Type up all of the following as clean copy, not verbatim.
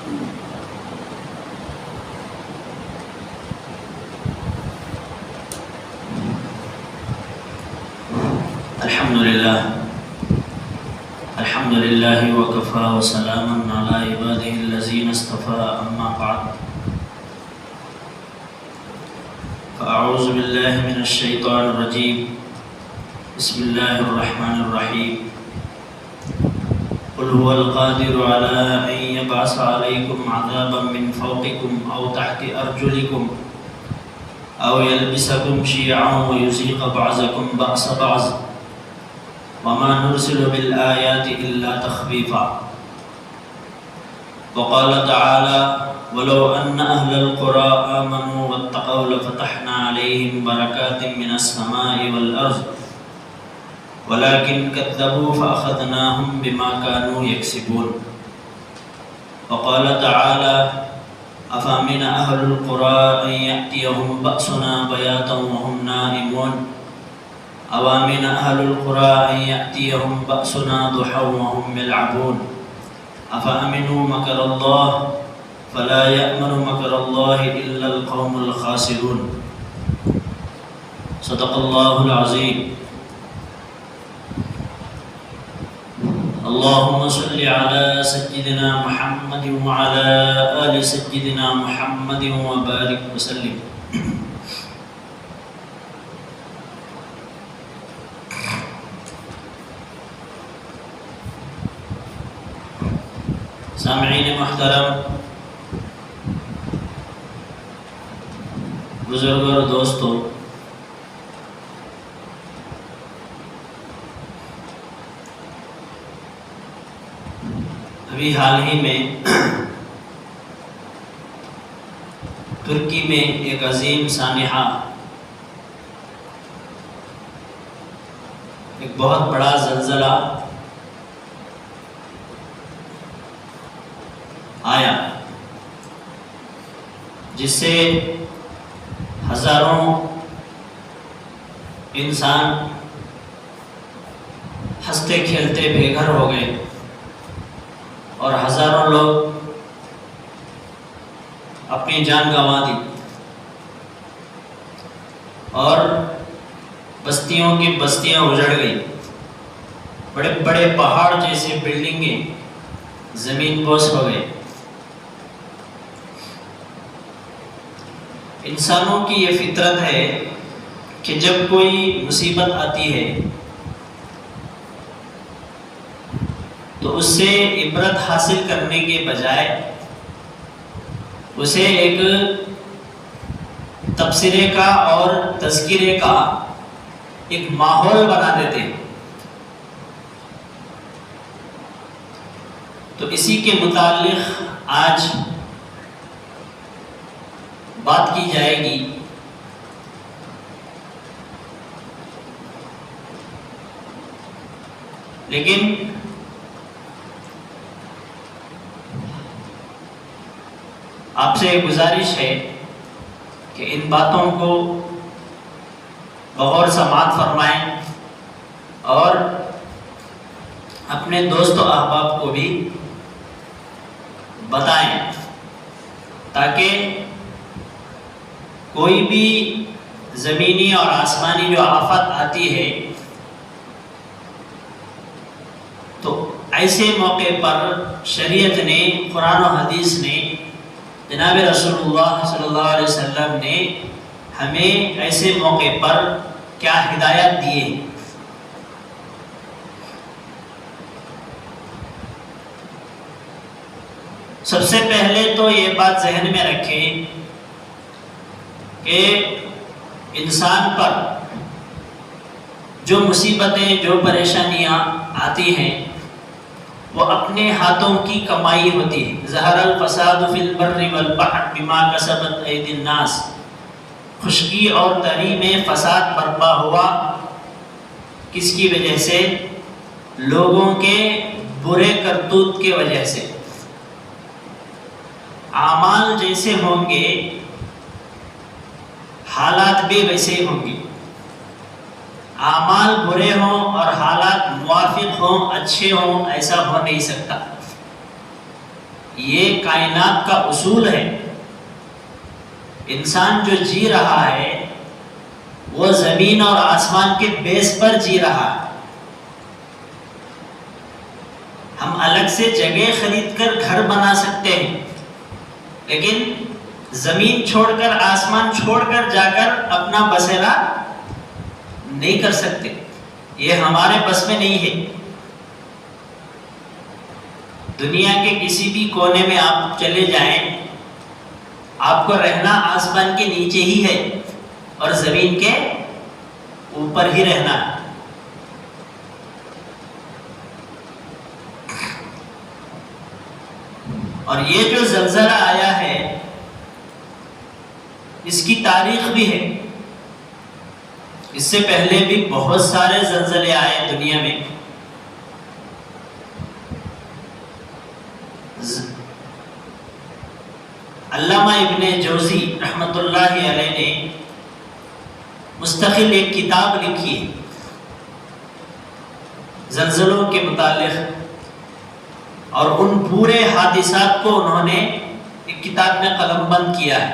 الحمد لله وكفى وسلام على عباده الذين اصطفى أما بعد فأعوذ بالله من الشيطان الرجيم بسم الله الرحمن الرحيم قل هو القادر على أن يبعث عليكم عذابا من فوقكم أو تحت أرجلكم أو يلبسكم شيعا ويذيق بعضكم بأس بعض وما نرسل بالآيات إلا تخويفا وقال تعالى ولو أن أهل القرى آمنوا واتقوا لفتحنا عليهم بركات من السماء والأرض ولكن كذبوا فأخذناهم بما كانوا يكسبون وقال تعالى أفأمن أهل القرى أن يأتيهم بأسنا بياتا وهم نائمون أوامن أهل القرى أن يأتيهم بأسنا ضحى وهم يلعبون أفأمنوا مكر الله فلا يأمن مكر الله إلا القوم الخاسرون صدق الله العظيم اللهم صل على سيدنا محمد وعلى آل سيدنا محمد وبارك وسلم سامعین محترم، بزرگوں اور دوستوں، ابھی حال ہی میں ترکی میں ایک عظیم سانحہ، ایک بہت بڑا زلزلہ آیا جس سے ہزاروں انسان ہنستے کھیلتے بے گھر ہو گئے اور ہزاروں لوگ اپنی جان گنوا دی اور بستیوں کی بستیاں اجڑ گئی، بڑے بڑے پہاڑ جیسے بلڈنگیں زمین بوس ہو گئے۔ انسانوں کی یہ فطرت ہے کہ جب کوئی مصیبت آتی ہے تو اس سے عبرت حاصل کرنے کے بجائے اسے ایک تبصرے کا اور تذکرے کا ایک ماحول بنا دیتے ہیں۔ تو اسی کے متعلق آج بات کی جائے گی۔ لیکن آپ سے گزارش ہے کہ ان باتوں کو بغور سماعت فرمائیں اور اپنے دوست و احباب کو بھی بتائیں تاکہ کوئی بھی زمینی اور آسمانی جو آفت آتی ہے تو ایسے موقع پر شریعت نے، قرآن و حدیث نے، جناب رسول اللہ صلی اللہ علیہ وسلم نے ہمیں ایسے موقع پر کیا ہدایت دیے۔ سب سے پہلے تو یہ بات ذہن میں رکھیں کہ انسان پر جو مصیبتیں، جو پریشانیاں آتی ہیں وہ اپنے ہاتھوں کی کمائی ہوتی ہے۔ ظہر الفساد فی البر والبحر بما کسبت ایدی الناس، خشکی اور تری میں فساد برپا ہوا کس کی وجہ سے؟ لوگوں کے برے کرتوت کی وجہ سے۔ اعمال جیسے ہوں گے حالات بھی ویسے ہی ہوں گے۔ اعمال برے ہوں اور حالات موافق ہوں، اچھے ہوں، ایسا ہو نہیں سکتا۔ یہ کائنات کا اصول ہے. انسان جو جی رہا ہے وہ زمین اور آسمان کے بیس پر جی رہا ہے. ہم الگ سے جگہ خرید کر گھر بنا سکتے ہیں، لیکن زمین چھوڑ کر، آسمان چھوڑ کر جا کر اپنا بسیرا نہیں کر سکتے. یہ ہمارے بس میں نہیں ہے. دنیا کے کسی بھی کونے میں آپ چلے جائیں، آپ کو رہنا آسمان کے نیچے ہی ہے اور زمین کے اوپر ہی رہنا ہے. اور یہ جو زلزلہ آیا ہے اس کی تاریخ بھی ہے. اس سے پہلے بھی بہت سارے زلزلے آئے دنیا میں. علامہ ابن جوزی رحمۃ اللہ علیہ نے مستقل ایک کتاب لکھی ہے زلزلوں کے متعلق، اور ان پورے حادثات کو انہوں نے ایک کتاب میں قلم بند کیا ہے.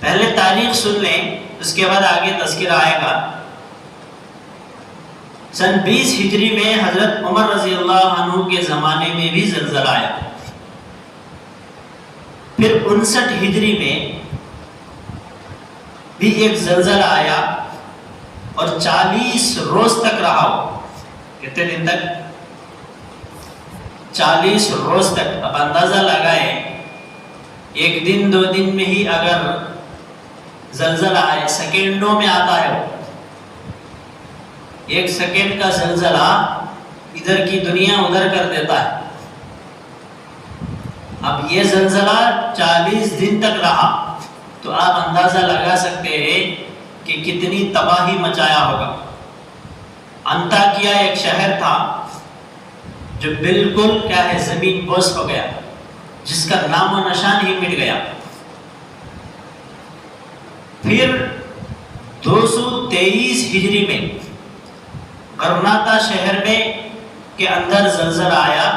پہلے تاریخ سن لیں، اس کے بعد آگے تذکرہ آئے گا. سن 20 ہجری میں حضرت عمر رضی اللہ عنہ کے زمانے میں بھی زلزلہ آیا. پھر 59 ہجری میں بھی ایک زلزلہ آیا اور 40 روز تک رہا. کتنے دن تک؟ 40 روز تک. اب اندازہ لگائیں، ایک دن 2 دن میں ہی اگر زلزلہ آئے، سیکنڈوں میں آتا ہے. ایک سیکنڈ کا زلزلہ ادھر کی دنیا ادھر کر دیتا ہے. اب یہ زلزلہ 40 دن تک رہا تو آپ اندازہ لگا سکتے ہیں کہ کتنی تباہی مچایا ہوگا. انطاکیہ ایک شہر تھا جو بالکل کیا ہے زمین بوس ہو گیا، جس کا نام و نشان ہی مٹ گیا. پھر 223 ہجری میں غرناطہ شہر میں کے اندر زلزلہ آیا.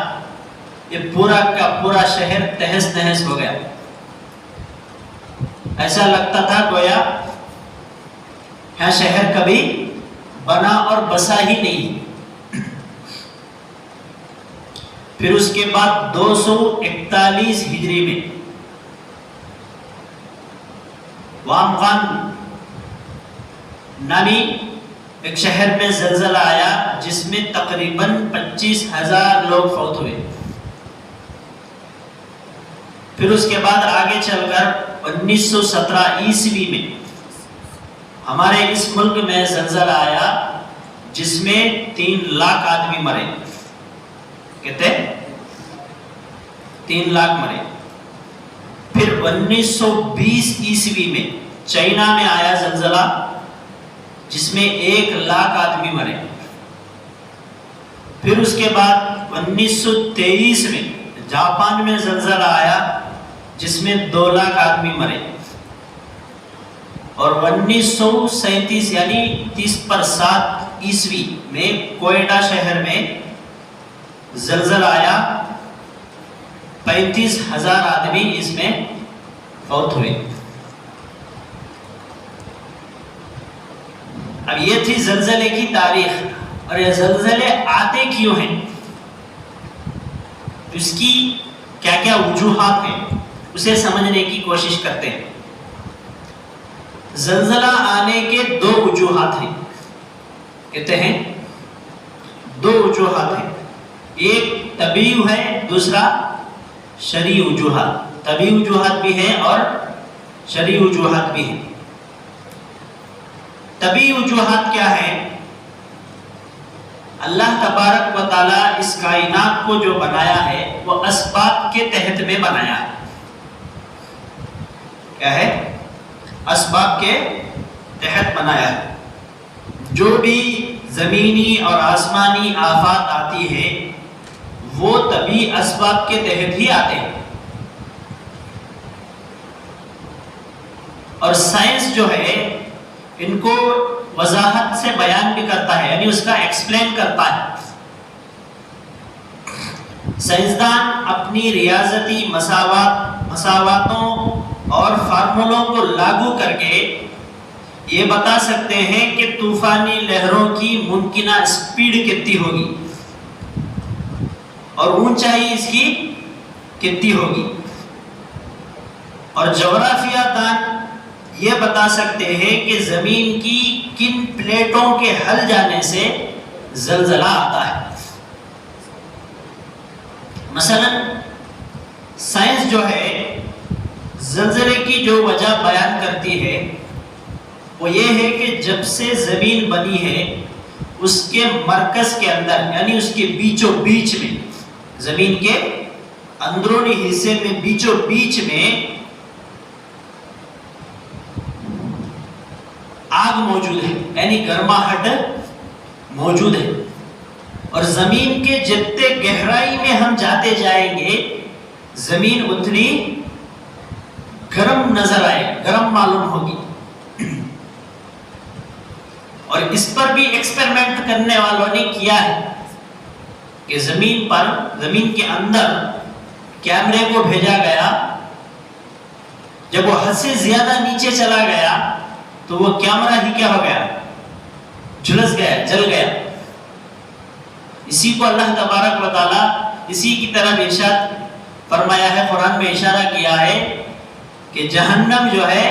یہ پورا کا پورا شہر تہس نہس ہو گیا. ایسا لگتا تھا گویا یہاں شہر کبھی بنا اور بسا ہی نہیں. پھر اس کے بعد 241 ہجری میں وام خان نامی ایک شہر میں زلزلہ آیا جس میں تقریباً 25,000 لوگ فوت ہوئے. پھر اس کے بعد آگے چل کر 1917 عیسوی میں ہمارے اس ملک میں زلزلہ آیا جس میں 3 لاکھ آدمی مرے. کہتے 3 لاکھ مرے. پھر 1920 عیسوی میں چائنا میں آیا زلزلہ جس میں 1 لاکھ آدمی مرے. پھر اس کے بعد 1923 میں جاپان میں زلزلہ آیا جس میں 2 لاکھ آدمی مرے. اور 1937 یعنی 30/7 عیسوی میں کوئٹہ شہر میں زلزلہ آیا، 35,000 آدمی اس میں فوت ہوئے. اب یہ تھی زلزلے کی تاریخ. اور یہ زلزلے آتے کیوں ہیں، اس کی کیا کیا وجوہات ہیں، اسے سمجھنے کی کوشش کرتے ہیں. زلزلہ آنے کے 2 وجوہات ہیں. کہتے ہیں 2 وجوہات ہیں. ایک طبعی ہے، دوسرا شرعی وجوہات. طبعی وجوہات بھی ہیں اور شرعی وجوہات بھی ہیں. طبعی وجوہات کیا ہے؟ اللہ تبارک و تعالیٰ اس کائنات کو جو بنایا ہے وہ اسباب کے تحت میں بنایا ہے. کیا ہے؟ اسباب کے تحت بنایا ہے. جو بھی زمینی اور آسمانی آفات آتی ہے وہ طبعی اسباب کے تحت ہی آتے ہیں. اور سائنس جو ہے ان کو وضاحت سے بیان بھی کرتا ہے، یعنی اس کا ایکسپلین کرتا ہے سائنسدان اپنی ریاضتی مساواتوں اور فارمولوں کو لاگو کر کے یہ بتا سکتے ہیں کہ طوفانی لہروں کی ممکنہ سپیڈ کتنی ہوگی اور اونچائی اس کی کتنی ہوگی، اور جغرافیہ دان یہ بتا سکتے ہیں کہ زمین کی کن پلیٹوں کے ہل جانے سے زلزلہ آتا ہے۔ مثلا سائنس جو ہے زلزلے کی جو وجہ بیان کرتی ہے وہ یہ ہے کہ جب سے زمین بنی ہے اس کے مرکز کے اندر، یعنی اس کے بیچوں بیچ میں، زمین کے اندرونی حصے میں بیچوں بیچ میں آگ موجود ہے، یعنی گرماہٹ موجود ہے، اور زمین کے جتنے گہرائی میں ہم جاتے جائیں گے زمین اتنی گرم نظر آئے، گرم معلوم ہوگی۔ اور اس پر بھی ایکسپیریمنٹ کرنے والوں نے کیا ہے کہ زمین کے اندر کیمرے کو بھیجا گیا، جب وہ حد سے زیادہ نیچے چلا گیا تو وہ کیمرہ ہی کیا ہو گیا، جھلس گیا، جل گیا۔ اسی کو اللہ تبارک و تعالی اسی کی طرف ارشاد فرمایا ہے، قرآن میں اشارہ کیا ہے کہ جہنم جو ہے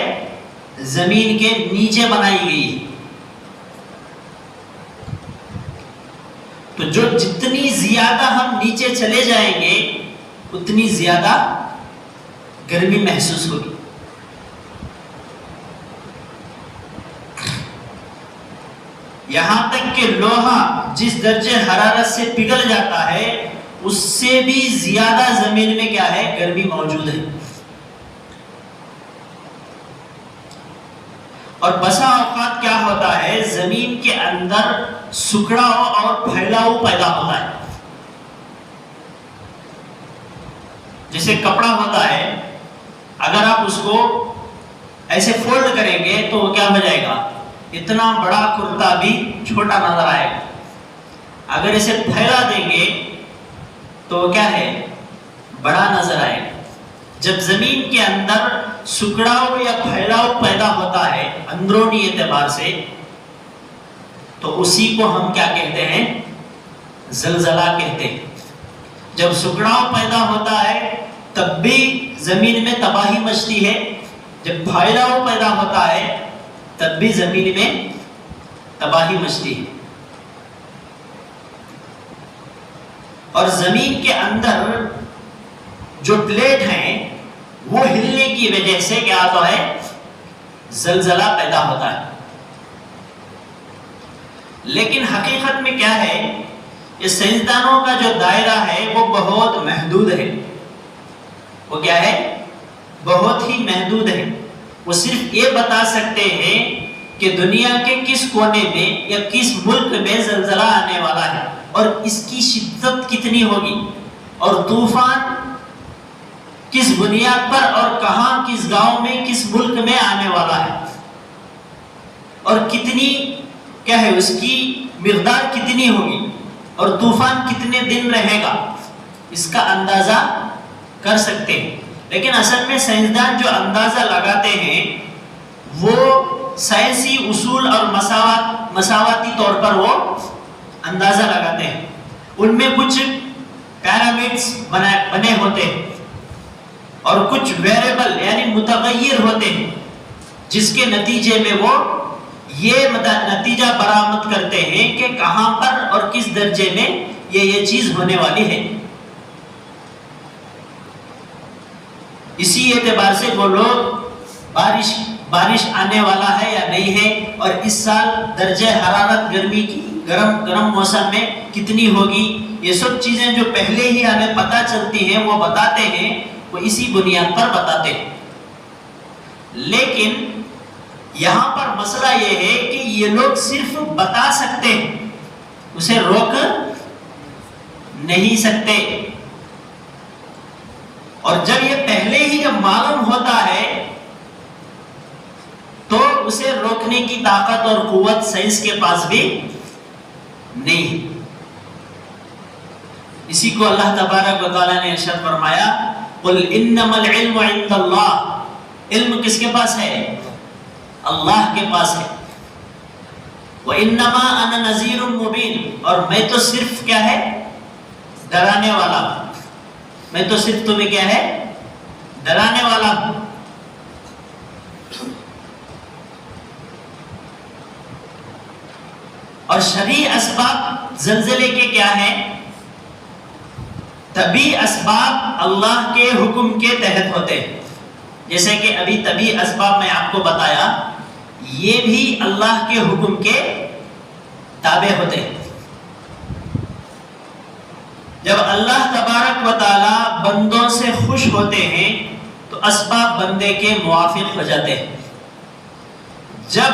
زمین کے نیچے بنائی گئی ہے، تو جو جتنی زیادہ ہم نیچے چلے جائیں گے اتنی زیادہ گرمی محسوس ہوگی۔ یہاں تک کہ لوہا جس درجے حرارت سے پگھل جاتا ہے اس سے بھی زیادہ زمین میں کیا ہے، گرمی موجود ہے۔ اور بسا اوقات کیا ہوتا ہے، زمین کے اندر سکڑاؤ اور پھیلاؤ پیدا ہوتا ہے۔ جیسے کپڑا ہوتا ہے، اگر آپ اس کو ایسے فولڈ کریں گے تو وہ کیا ہو جائے گا، اتنا بڑا کرتا بھی چھوٹا نظر آئے گا۔ اگر اسے پھیلا دیں گے تو وہ کیا ہے، بڑا نظر آئے گا۔ جب زمین کے اندر سکڑاؤ یا پھیلاؤ پیدا ہوتا ہے اندرونی اعتبار سے، تو اسی کو ہم کیا کہتے ہیں، زلزلہ کہتے ہیں۔ جب سکڑاؤ پیدا ہوتا ہے تب بھی زمین میں تباہی مچتی ہے، جب پھیلاؤ پیدا ہوتا ہے تب بھی زمین میں تباہی مچتی ہے۔ اور زمین کے اندر جو پلیٹ ہیں وہ ہلنے کی وجہ سے کیا ہوتا ہے، زلزلہ پیدا ہوتا ہے۔ لیکن حقیقت میں کیا ہے، اس سائنسدانوں کا جو دائرہ ہے وہ بہت محدود ہے۔ وہ کیا ہے، بہت ہی محدود ہے۔ وہ صرف یہ بتا سکتے ہیں کہ دنیا کے کس کونے میں یا کس ملک میں زلزلہ آنے والا ہے اور اس کی شدت کتنی ہوگی، اور طوفان کس بنیاد پر اور کہاں، کس گاؤں میں، کس ملک میں آنے والا ہے، اور کتنی کیا ہے، اس کی مقدار کتنی ہوگی، اور طوفان کتنے دن رہے گا، اس کا اندازہ کر سکتے ہیں۔ لیکن اصل میں سائنسدان جو اندازہ لگاتے ہیں وہ سائنسی اصول اور مساواتی طور پر وہ اندازہ لگاتے ہیں۔ ان میں کچھ پیرامڈز بنے ہوتے ہیں اور کچھ ویریبل یعنی متغیر ہوتے ہیں، جس کے نتیجے میں وہ یہ نتیجہ برآمد کرتے ہیں کہ کہاں پر اور کس درجے میں یہ چیز ہونے والی ہے۔ اسی اعتبار سے وہ لوگ بارش آنے والا ہے یا نہیں ہے، اور اس سال درجہ حرارت گرمی کی گرم موسم میں کتنی ہوگی، یہ سب چیزیں جو پہلے ہی ہمیں پتہ چلتی ہیں وہ بتاتے ہیں، وہ اسی بنیاد پر بتاتے ہیں۔ لیکن یہاں پر مسئلہ یہ ہے کہ یہ لوگ صرف بتا سکتے ہیں، اسے روک نہیں سکتے، اور جب یہ پہلے ہی جب معلوم ہوتا ہے تو اسے روکنے کی طاقت اور قوت سائنس کے پاس بھی نہیں۔ اسی کو اللہ تبارک و تعالیٰ نے ارشاد فرمایا قل انما العلم عند اللہ، علم کس کے پاس ہے؟ اللہ کے پاس ہے. وَإِنَّمَا أَنَا نَذِيرٌ مُبِينٌ، اور میں تو صرف کیا ہے؟ ڈرانے والا ہوں. میں تو صرف تمہیں کیا ہے؟ ڈرانے والا ہوں. اور شرعی اسباب زلزلے کے کیا ہیں؟ طبعی اسباب اللہ کے حکم کے تحت ہوتے ہیں. جیسے کہ ابھی طبعی اسباب میں آپ کو بتایا، یہ بھی اللہ کے حکم کے تابع ہوتے ہیں. جب اللہ تبارک و تعالی بندوں سے خوش ہوتے ہیں تو اسباب بندے کے موافق ہو جاتے ہیں. جب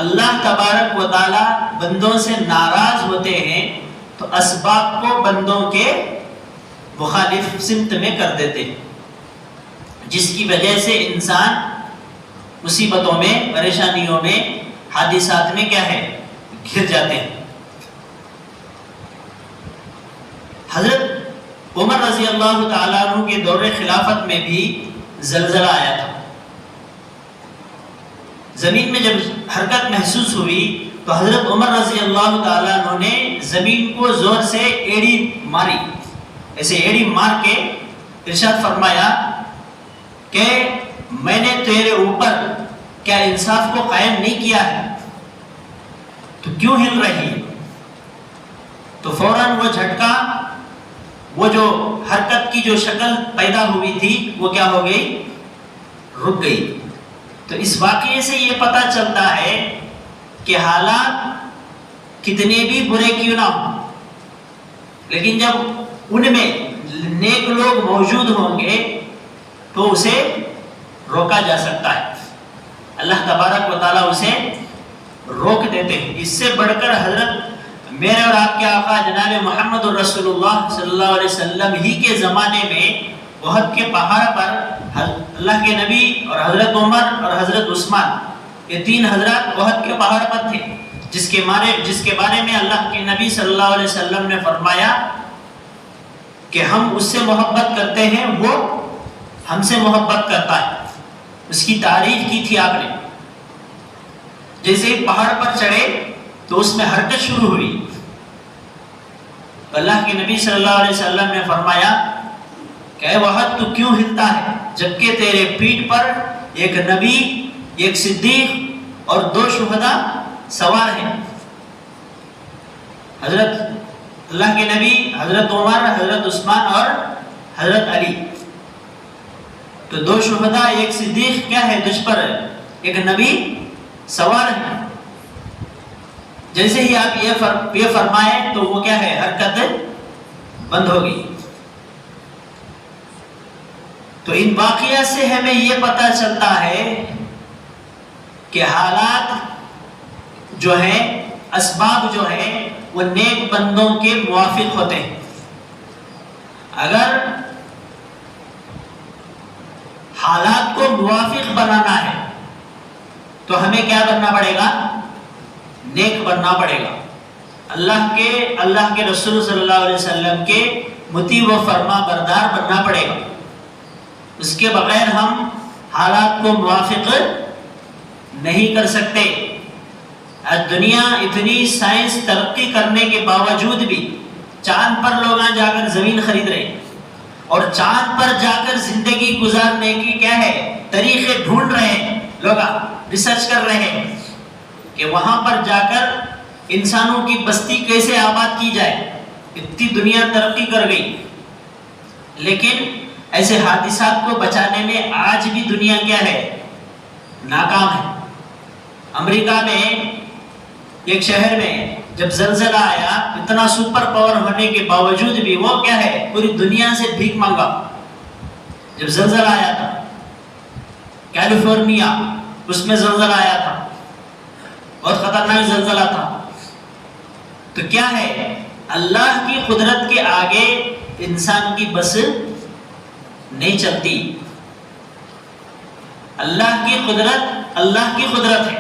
اللہ تبارک و تعالی بندوں سے ناراض ہوتے ہیں تو اسباب کو بندوں کے مخالف سمت میں کر دیتے ہیں، جس کی وجہ سے انسان مصیبتوں میں، پریشانیوں میں، حادثات میں کیا ہے؟ گر جاتے ہیں. حضرت عمر رضی اللہ تعالیٰ عنہ کے دور خلافت میں بھی زلزلہ آیا تھا. زمین میں جب حرکت محسوس ہوئی تو حضرت عمر رضی اللہ تعالیٰ عنہ نے زمین کو زور سے ایڑی ماری. ایسے ایڑی مار کے ارشاد فرمایا کہ میں نے تیرے اوپر کیا انصاف کو قائم نہیں کیا ہے؟ تو کیوں ہل رہی ہے؟ تو فوراً وہ جھٹکا، وہ جو حرکت کی جو شکل پیدا ہوئی تھی وہ کیا ہو گئی؟ رک گئی. تو اس واقعے سے یہ پتہ چلتا ہے کہ حالات کتنے بھی برے کیوں نہ ہوں، لیکن جب ان میں نیک لوگ موجود ہوں گے تو اسے روکا جا سکتا ہے. اللہ تبارک و تعالیٰ اسے روک دیتے ہیں. اس سے بڑھ کر حضرت میرے اور آپ کے آقا جناب محمد رسول اللہ صلی اللہ علیہ وسلم ہی کے زمانے میں احد کے پہاڑ پر اللہ کے نبی اور حضرت عمر اور حضرت عثمان، یہ تین حضرات احد کے پہاڑ پر تھے، جس کے بارے میں اللہ کے نبی صلی اللہ علیہ وسلم نے فرمایا کہ ہم اس سے محبت کرتے ہیں، وہ ہم سے محبت کرتا ہے. اس کی تعریف کی تھی آپ نے. جیسے ہی پہاڑ پر چڑھے تو اس میں حرکت شروع ہوئی. اللہ کے نبی صلی اللہ علیہ وسلم نے فرمایا کہ اے وحد تو کیوں ہلتا ہے جبکہ تیرے پیٹھ پر ایک نبی، ایک صدیق اور 2 شہداء سوار ہیں. حضرت اللہ کے نبی، حضرت عمر، حضرت عثمان اور حضرت علی. تو 2 شہداء، ایک صدیق کیا ہے؟ تجھ پر ایک نبی سوار ہے. جیسے ہی آپ یہ فرمائے تو وہ کیا ہے؟ حرکت بند ہو گئی. تو ان واقعات سے ہمیں یہ پتہ چلتا ہے کہ حالات جو ہیں، اسباب جو ہیں، وہ نیک بندوں کے موافق ہوتے ہیں. اگر حالات کو موافق بنانا ہے تو ہمیں کیا بننا پڑے گا؟ نیک بننا پڑے گا. اللہ کے رسول صلی اللہ علیہ وسلم کے مطیع و فرما بردار بننا پڑے گا. اس کے بغیر ہم حالات کو موافق نہیں کر سکتے. دنیا اتنی سائنس ترقی کرنے کے باوجود بھی چاند پر لوگ جا کر زمین خرید رہے ہیں اور چاند پر جا کر زندگی گزارنے کی کیا ہے؟ طریقے ڈھونڈ رہے ہیں. لوگ ریسرچ کر رہے ہیں کہ وہاں پر جا کر انسانوں کی بستی کیسے آباد کی جائے. اتنی دنیا ترقی کر گئی، لیکن ایسے حادثات کو بچانے میں آج بھی دنیا کیا ہے؟ ناکام ہے. امریکہ میں ایک شہر میں جب زلزلہ آیا، اتنا سپر پاور ہونے کے باوجود بھی وہ کیا ہے؟ پوری دنیا سے بھیک مانگا. جب زلزلہ آیا تھا کیلیفورنیا، اس میں زلزلہ آیا تھا، بہت خطرناک زلزلہ تھا. تو کیا ہے؟ اللہ کی قدرت کے آگے انسان کی بس نہیں چلتی. اللہ کی قدرت ہے.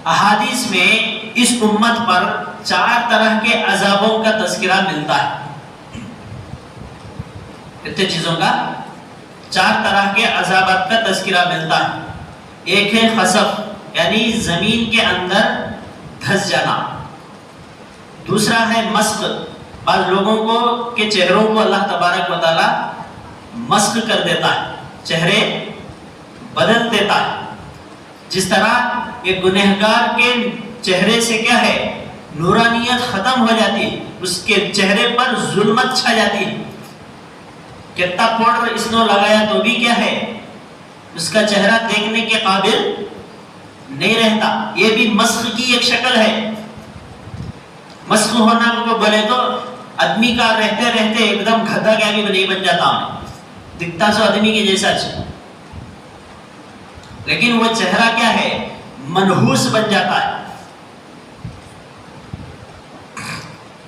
احادیث میں اس امت پر 4 طرح کے عذابوں کا تذکرہ ملتا ہے. کتنے چیزوں کا؟ 4 طرح کے عذابات کا تذکرہ ملتا ہے. ایک ہے خسف، یعنی زمین کے اندر دھس جانا. دوسرا ہے مسخ، بعض لوگوں کو کے چہروں کو اللہ تبارک و تعالی مسخ کر دیتا ہے، چہرے بدل دیتا ہے. جس طرح ایک گنہگار کے چہرے سے کیا ہے، نورانیت ختم ہو جاتی ہے، اس کے چہرے پر ظلمت چھا جاتی ہے. کتنا پاؤڈر اس نے لگایا تو بھی کیا ہے، اس کا چہرہ دیکھنے کے قابل نہیں رہتا. یہ بھی مسخ کی ایک شکل ہے. مسخ ہونا کو بولے تو آدمی کا رہتے رہتے ایک دم گدھا کیا بھی نہیں بن جاتا، دکھتا سو آدمی کے جیسا، لیکن وہ چہرہ کیا ہے، منحوس بن جاتا ہے.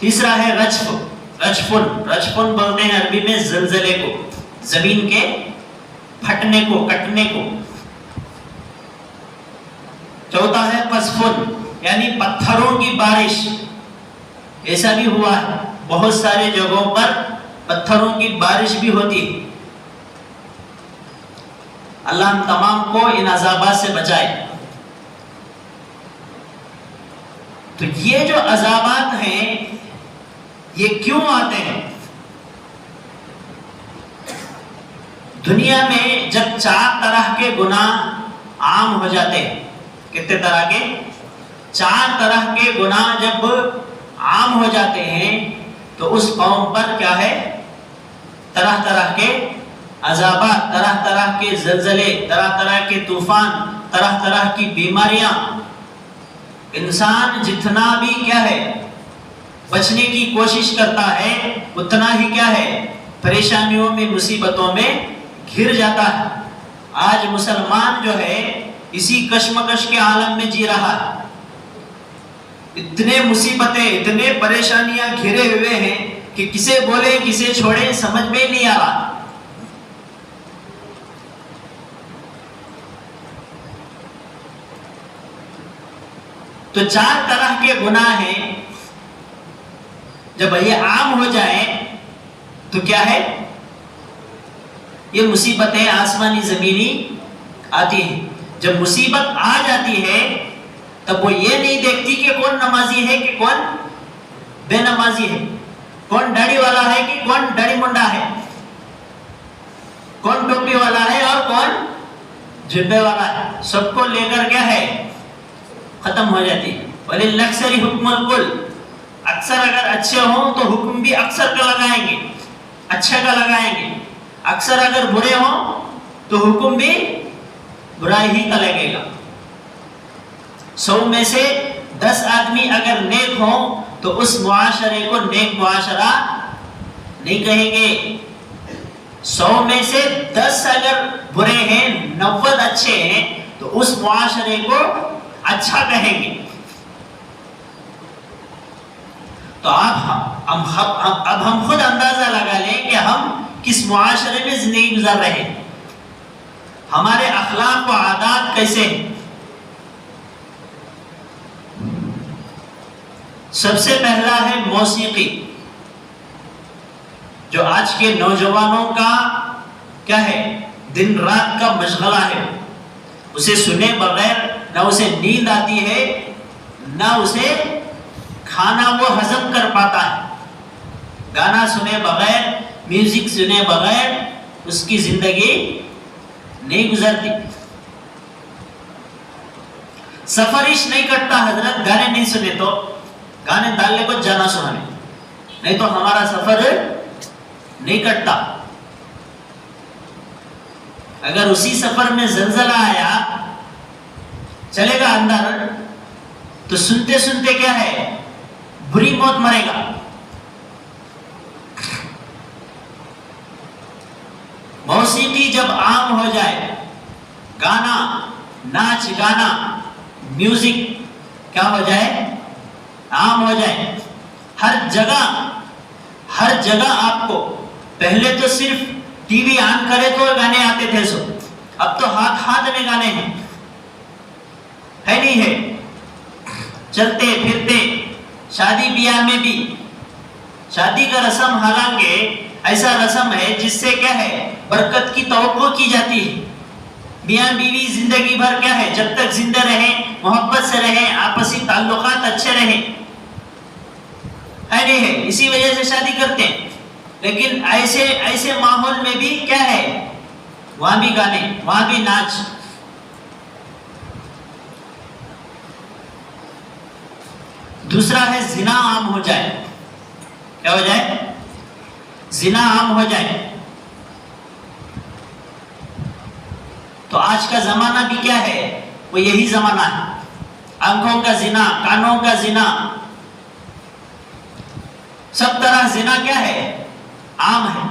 تیسرا ہے رجف. رجفن بولتے ہیں عربی میں زلزلے کو، زمین کے پھٹنے کو، کٹنے کو. چوتھا ہے قذفن، یعنی پتھروں کی بارش. ایسا بھی ہوا ہے، بہت سارے جگہوں پر پتھروں کی بارش بھی ہوتی ہے. اللہ ہم تمام کو ان عذابات سے بچائے. تو یہ جو عذابات ہیں یہ کیوں آتے ہیں؟ دنیا میں جب 4 طرح کے گناہ عام ہو جاتے ہیں، کتنے طرح کے؟ 4 طرح کے گناہ جب عام ہو جاتے ہیں تو اس قوم پر کیا ہے، طرح طرح کے عذابات، طرح طرح کے زلزلے، طرح طرح کے طوفان، طرح طرح کی بیماریاں. انسان جتنا بھی کیا ہے بچنے کی کوشش کرتا ہے، اتنا ہی کیا ہے پریشانیوں میں، مصیبتوں میں گھر جاتا ہے. آج مسلمان جو ہے اسی کشمکش کے عالم میں جی رہا ہے. اتنے مصیبتیں، اتنے پریشانیاں گھرے ہوئے ہیں کہ کسے بولے کسے چھوڑے سمجھ میں نہیں آ رہا. تو 4 طرح کے گناہ ہیں، جب یہ عام ہو جائے تو کیا ہے، یہ مصیبتیں آسمانی زمینی آتی ہیں. جب مصیبت آ جاتی ہے تب وہ یہ نہیں دیکھتی کہ کون نمازی ہے کہ کون بے نمازی ہے، کون داڑھی والا ہے کہ کون داڑھی منڈا ہے، کون ٹوپی والا ہے اور کون جبے والا ہے. سب کو لے کر کیا ہے ختم ہو جاتی. وَلِلْأَكْثَرِ حُكْمُ الْكُلِّ، اکثر اگر اچھے ہوں تو حکم بھی اکثر کا لگائیں گے، اچھے کا لگائیں گے. اکثر اگر برے ہوں تو حکم بھی برائی ہی کا لگے گا. 100 میں سے 10 آدمی اگر نیک ہوں تو اس معاشرے کو نیک معاشرہ نہیں کہیں گے. 100 میں سے 10 اگر برے ہیں، 90 اچھے ہیں تو اس معاشرے کو اچھا کہیں گے. تو اب ہم خود اندازہ لگا لیں کہ ہم کس معاشرے میں زندگی گزار رہے ہیں، ہمارے اخلاق و عادات کیسے ہیں. سب سے پہلا ہے موسیقی، جو آج کے نوجوانوں کا کیا ہے، دن رات کا مشغلہ ہے. اسے سنے بغیر نہ اسے نیند آتی ہے، نہ اسے کھانا وہ ہضم کر پاتا ہے. گانا سنے بغیر، میوزک سنے بغیر اس کی زندگی نہیں گزرتی. سفرش نہیں کرتا حضرت، گانے نہیں سنے تو، گانے ڈالنے کو جانا سنانے، نہیں تو ہمارا سفر نہیں کٹتا. اگر اسی سفر میں زلزلہ آیا، چلے گا اندر تو سنتے سنتے کیا ہے بری موت مرے گا. موسیقی جب عام ہو جائے، گانا، ناچ گانا، میوزک کیا ہو جائے، عام ہو جائے، ہر جگہ آپ کو. پہلے تو صرف ٹی وی آن کرے تو گانے آتے تھے، اب تو ہاتھ میں گانے ہیں، ہے نہیں ہے. چلتے پھرتے، شادی بیاہ میں بھی شادی کا رسم حالانکہ ایسا رسم ہے جس سے کیا ہے برکت کی توقع کی جاتی ہے. میاں بیوی زندگی بھر کیا ہے جب تک زندہ رہیں محبت سے رہیں، آپسی تعلقات اچھے رہیں، ہے نہیں ہے، اسی وجہ سے شادی کرتے ہیں. لیکن ایسے ماحول میں بھی کیا ہے وہاں بھی گانے، وہاں بھی ناچ. دوسرا ہے زنا عام ہو جائے. کیا ہو جائے؟ زنا عام ہو جائے. تو آج کا زمانہ بھی کیا ہے وہ یہی زمانہ ہے. آنکھوں کا زنا، کانوں کا زنا، سب طرح زنا کیا ہے عام ہے.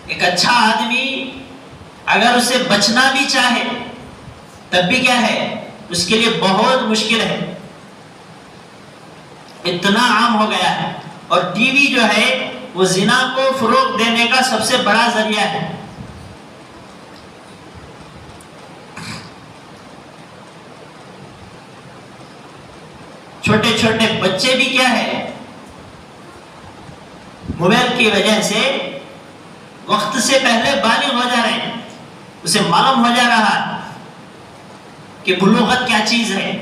ایک اچھا آدمی اگر اسے بچنا بھی چاہے تب بھی کیا ہے اس کے لیے بہت مشکل ہے، اتنا عام ہو گیا ہے. اور ٹی وی جو ہے وہ زنا کو فروغ دینے کا سب سے بڑا ذریعہ ہے. چھوٹے چھوٹے بچے بھی کیا ہے موبائل کی وجہ سے وقت سے پہلے بالغ ہو جا رہے ہیں. اسے معلوم ہو جا رہا ہے کہ بلوغت کیا چیز ہے،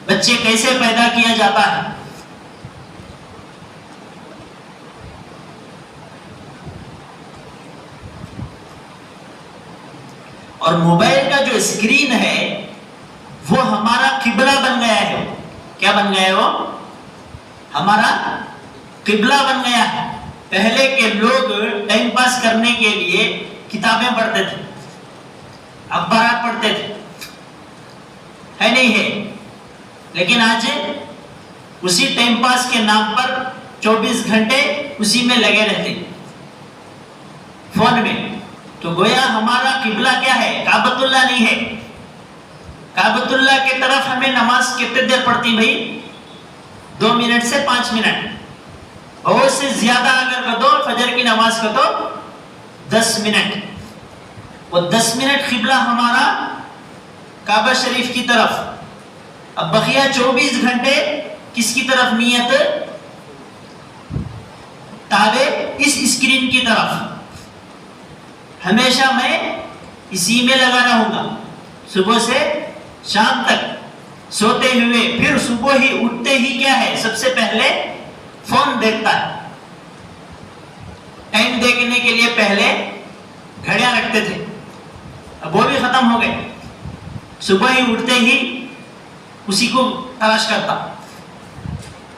بچے کیسے پیدا کیا جاتا ہے. اور موبائل کا جو اسکرین ہے وہ ہمارا قبلہ بن گیا ہے. کیا بن گیا ہے؟ وہ ہمارا قبلہ بن گیا ہے. پہلے کے لوگ ٹائم پاس کرنے کے لیے کتابیں پڑھتے تھے، اخبارات پڑھتے تھے، ہے نہیں ہے. لیکن آج اسی ٹائم پاس کے نام پر 24 گھنٹے اسی میں لگے رہتے فون میں. تو گویا ہمارا قبلہ کیا ہے کعبۃ اللہ نہیں ہے. کعبۃ اللہ کی طرف ہمیں نماز کتنے دیر پڑتی بھائی؟ 2 منٹ سے 5 منٹ، بہت سے زیادہ اگر کر دو فجر کی نماز کا تو 10 منٹ. وہ 10 منٹ قبلہ ہمارا کعبہ شریف کی طرف. اب بقیہ 24 گھنٹے کس کی طرف نیت؟ تابع اس اسکرین کی طرف. ہمیشہ میں اسی میں لگا رہوں گا صبح سے شام تک، سوتے ہوئے پھر صبح ہی اٹھتے ہی کیا ہے سب سے پہلے فون دیکھتا ہے. ٹائم دیکھنے کے لیے پہلے گھڑیاں رکھتے تھے، اب وہ بھی ختم ہو گئے. صبح ہی اٹھتے ہی اسی کو تلاش کرتا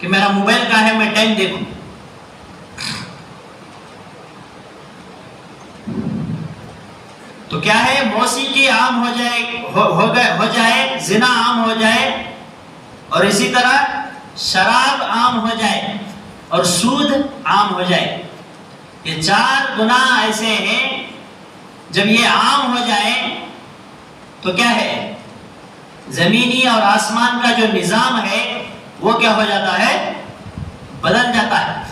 کہ میرا موبائل کہاں ہے، میں ٹائم دیکھوں. تو کیا ہے موسیقی عام ہو جائے، زنا عام ہو جائے، اور اسی طرح شراب عام ہو جائے اور سود عام ہو جائے. یہ 4 گناہ ایسے ہیں جب یہ عام ہو جائے تو کیا ہے زمینی اور آسمان کا جو نظام ہے وہ کیا ہو جاتا ہے بدل جاتا ہے.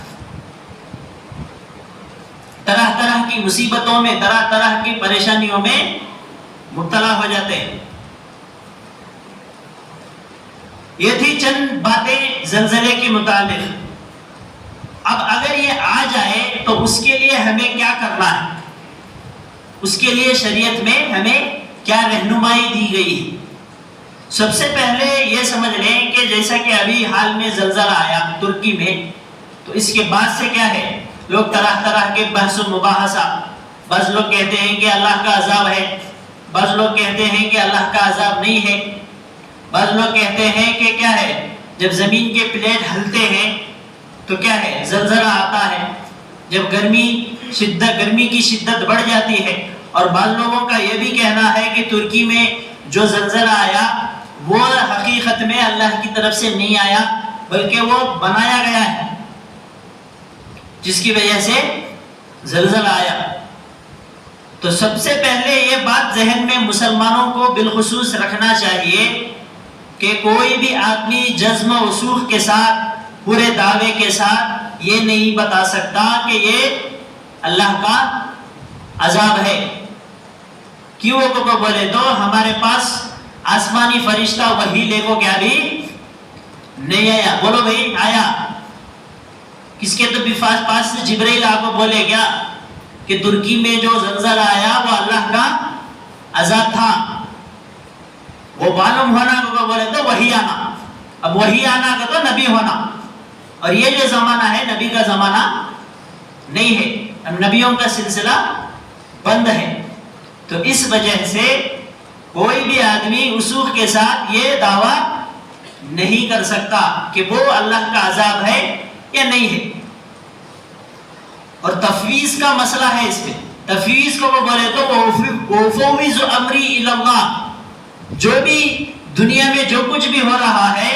طرح طرح کی مصیبتوں میں، طرح طرح کی پریشانیوں میں مبتلا ہو جاتے ہیں. یہ تھی چند باتیں زلزلے کے متعلق. اب اگر یہ آ جائے تو اس کے لیے ہمیں کیا کرنا ہے؟ اس کے لیے شریعت میں ہمیں کیا رہنمائی دی گئی ہے؟ سب سے پہلے یہ سمجھ لیں کہ جیسا کہ ابھی حال میں زلزلہ آیا ترکی میں، تو اس کے بعد سے کیا ہے لوگ طرح طرح کے بحث و مباحثہ. بعض لوگ کہتے ہیں کہ اللہ کا عذاب ہے، بعض لوگ کہتے ہیں کہ اللہ کا عذاب نہیں ہے. بعض لوگ کہتے ہیں کہ کیا ہے جب زمین کے پلیٹ ہلتے ہیں تو کیا ہے زلزلہ آتا ہے، جب گرمی کی شدت بڑھ جاتی ہے. اور بعض لوگوں کا یہ بھی کہنا ہے کہ ترکی میں جو زلزلہ آیا وہ حقیقت میں اللہ کی طرف سے نہیں آیا بلکہ وہ بنایا گیا ہے، جس کی وجہ سے زلزلہ آیا. تو سب سے پہلے یہ بات ذہن میں مسلمانوں کو بالخصوص رکھنا چاہیے کہ کوئی بھی آدمی جزم و وثوق کے ساتھ، پورے دعوے کے ساتھ یہ نہیں بتا سکتا کہ یہ اللہ کا عذاب ہے. کیوں بولے تو ہمارے پاس آسمانی فرشتہ وحی لے کو کیا بھی نہیں آیا. بولو بھائی آیا. کس کے تو بھی پاس سے جبرائیل آپ کو بولے کیا کہ ترکی میں جو زلزلہ آیا وہ اللہ کا عذاب تھا. وہ معلوم ہونا کو بولے تو وہی آنا. اب وہی آنا کا تو نبی ہونا. اور یہ جو زمانہ ہے نبی کا زمانہ نہیں ہے. اب نبیوں کا سلسلہ بند ہے. تو اس وجہ سے کوئی بھی آدمی وثوق کے ساتھ یہ دعویٰ نہیں کر سکتا کہ وہ اللہ کا عذاب ہے یا نہیں ہے. اور تفویض کا مسئلہ ہے اس میں. تفویض کو وہ بولے تو وَأُفَوِّضُ أَمْرِي إِلَى اللَّهِ. جو بھی دنیا میں جو کچھ بھی ہو رہا ہے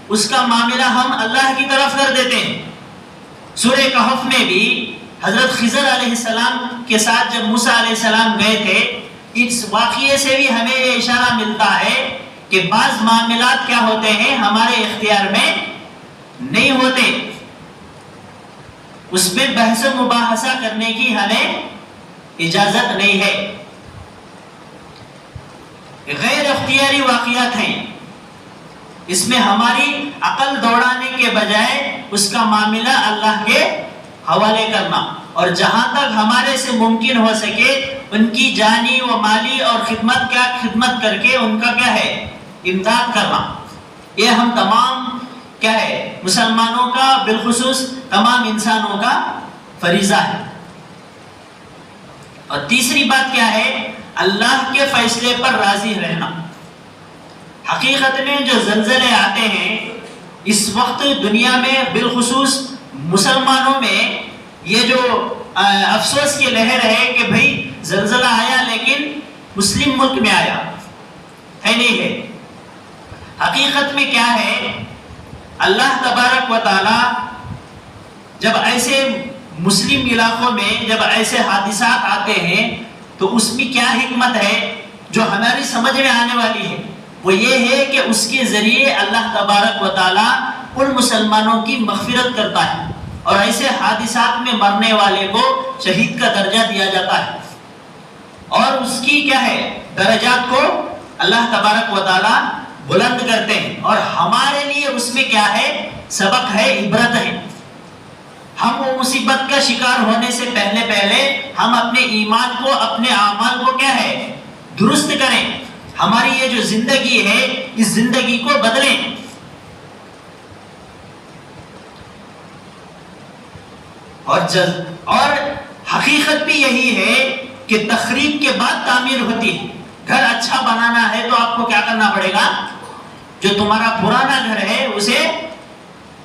اس کا معاملہ ہم اللہ کی طرف کر دیتے ہیں. سورہ کہف میں بھی حضرت خضر علیہ السلام کے ساتھ جب موسیٰ علیہ السلام گئے تھے, اس واقعے سے بھی ہمیں یہ اشارہ ملتا ہے کہ بعض معاملات کیا ہوتے ہیں ہمارے اختیار میں نہیں ہوتے. اس میں بحث و مباحثہ کرنے کی ہمیں اجازت نہیں ہے. غیر اختیاری واقعات ہیں. اس میں ہماری عقل دوڑانے کے بجائے اس کا معاملہ اللہ کے حوالے کرنا, اور جہاں تک ہمارے سے ممکن ہو سکے ان کی جانی و مالی اور خدمت کر کے ان کا کیا ہے امداد کرنا. یہ ہم تمام کیا ہے مسلمانوں کا, بالخصوص تمام انسانوں کا فریضہ ہے. اور تیسری بات کیا ہے, اللہ کے فیصلے پر راضی رہنا. حقیقت میں جو زلزلے آتے ہیں اس وقت دنیا میں, بالخصوص مسلمانوں میں, یہ جو افسوس کی لہر ہے کہ بھئی زلزلہ آیا لیکن مسلم ملک میں آیا ہے نہیں ہے. حقیقت میں کیا ہے, اللہ تبارک و تعالی جب ایسے مسلم علاقوں میں جب ایسے حادثات آتے ہیں تو اس میں کیا حکمت ہے جو ہماری سمجھ میں آنے والی ہے. وہ یہ ہے کہ اس کے ذریعے اللہ تبارک و تعالی ان مسلمانوں کی مغفرت کرتا ہے, اور ایسے حادثات میں مرنے والے کو شہید کا درجہ دیا جاتا ہے, اور اس کی کیا ہے درجات کو اللہ تبارک و تعالی بلند کرتے ہیں. اور ہمارے لیے اس میں کیا ہے سبق ہے, عبرت ہے. ہم وہ مصیبت کا شکار ہونے سے پہلے ہم اپنے ایمان کو, اپنے اعمال کو کیا ہے درست کریں. ہماری یہ جو زندگی ہے اس زندگی کو بدلیں. اور حقیقت بھی یہی ہے کہ تخریب کے بعد تعمیر ہوتی ہے. گھر اچھا بنانا ہے تو آپ کو کیا کرنا پڑے گا, جو تمہارا پرانا گھر ہے اسے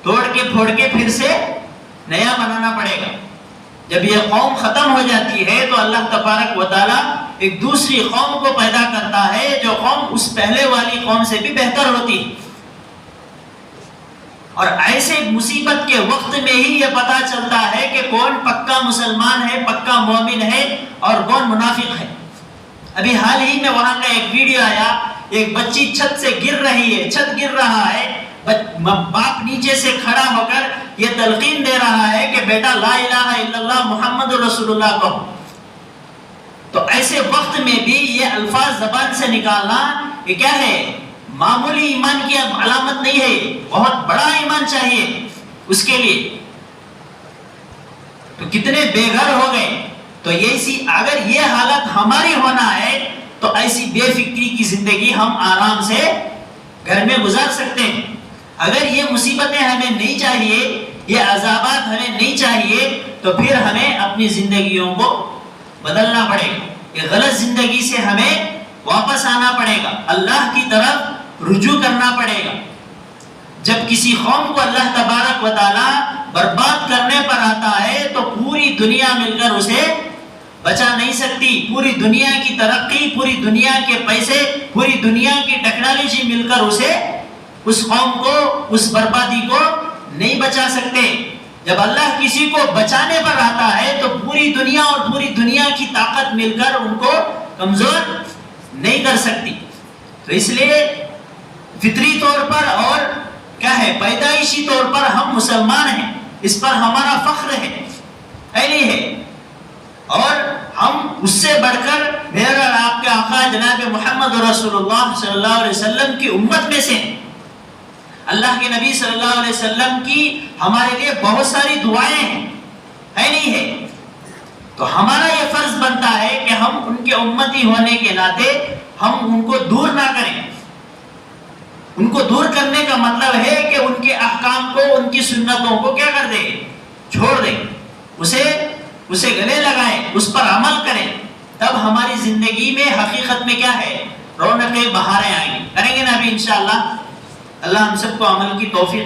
توڑ کے پھوڑ کے پھر سے نیا بنانا پڑے گا. جب یہ قوم ختم ہو جاتی ہے تو اللہ تبارک و تعالی ایک دوسری قوم کو پیدا کرتا ہے جو قوم اس پہلے والی قوم سے بھی بہتر ہوتی ہے. اور ایسے مصیبت کے وقت میں ہی یہ پتا چلتا ہے کہ کون پکا مسلمان ہے, پکا مومن ہے, اور کون منافق ہے. ابھی حال ہی میں وہاں کا ایک ویڈیو آیا, ایک بچی چھت سے گر رہی ہے, چھت گر رہا ہے, باپ نیچے سے کھڑا ہو کر یہ تلقین دے رہا ہے کہ بیٹا لا الہ الا اللہ محمد رسول اللہ کہو. تو ایسے وقت میں بھی یہ الفاظ زبان سے نکالنا یہ کیا ہے, معمولی ایمان کی علامت نہیں ہے, بہت بڑا ایمان چاہیے اس کے لیے. تو کتنے بے گھر ہو گئے. تو اگر یہ حالت ہماری ہونا ہے تو ایسی بے فکری کی زندگی ہم آرام سے گھر میں گزار سکتے ہیں. اگر یہ مصیبتیں ہمیں نہیں چاہیے, یہ عذابات ہمیں نہیں چاہیے, تو پھر ہمیں اپنی زندگیوں کو بدلنا پڑے گا. یہ غلط زندگی سے ہمیں واپس آنا پڑے گا, اللہ کی طرف رجوع کرنا پڑے گا. جب کسی قوم کو اللہ تبارک و تعالی برباد کرنے پر آتا ہے تو پوری دنیا مل کر اسے بچا نہیں سکتی. پوری دنیا کی ترقی, پوری دنیا کے پیسے, پوری دنیا کی ٹیکنالوجی مل کر اس قوم کو, اس بربادی کو نہیں بچا سکتے. جب اللہ کسی کو بچانے پر آتا ہے تو پوری دنیا اور پوری دنیا کی طاقت مل کر ان کو کمزور نہیں کر سکتی. تو اس لیے فطری طور پر اور کیا ہے پیدائشی طور پر ہم مسلمان ہیں, اس پر ہمارا فخر ہے نہیں ہے. اور ہم اس سے بڑھ کر میرا اور آپ کے آقا جناب محمد رسول اللہ صلی اللہ علیہ وسلم کی امت میں سے. اللہ کے نبی صلی اللہ علیہ وسلم کی ہمارے لیے بہت ساری دعائیں ہیں، ہے نہیں ہے؟ تو ہمارا یہ فرض بنتا ہے کہ ہم ان کے امتی ہونے کے ناطے ہم ان کو دور نہ کریں۔ ان کو دور کرنے کا مطلب ہے کہ ان کے احکام کو، ان کی سنتوں کو کیا کر دیں؟ چھوڑ دیں، اسے گلے لگائیں، اس پر عمل کریں، تب ہماری زندگی میں حقیقت میں کیا ہے؟ رونقیں، بہاریں آئیں گی۔ کریں گے نا ابھی انشاءاللہ؟ اللہ ہم سب کو عمل کی توفیق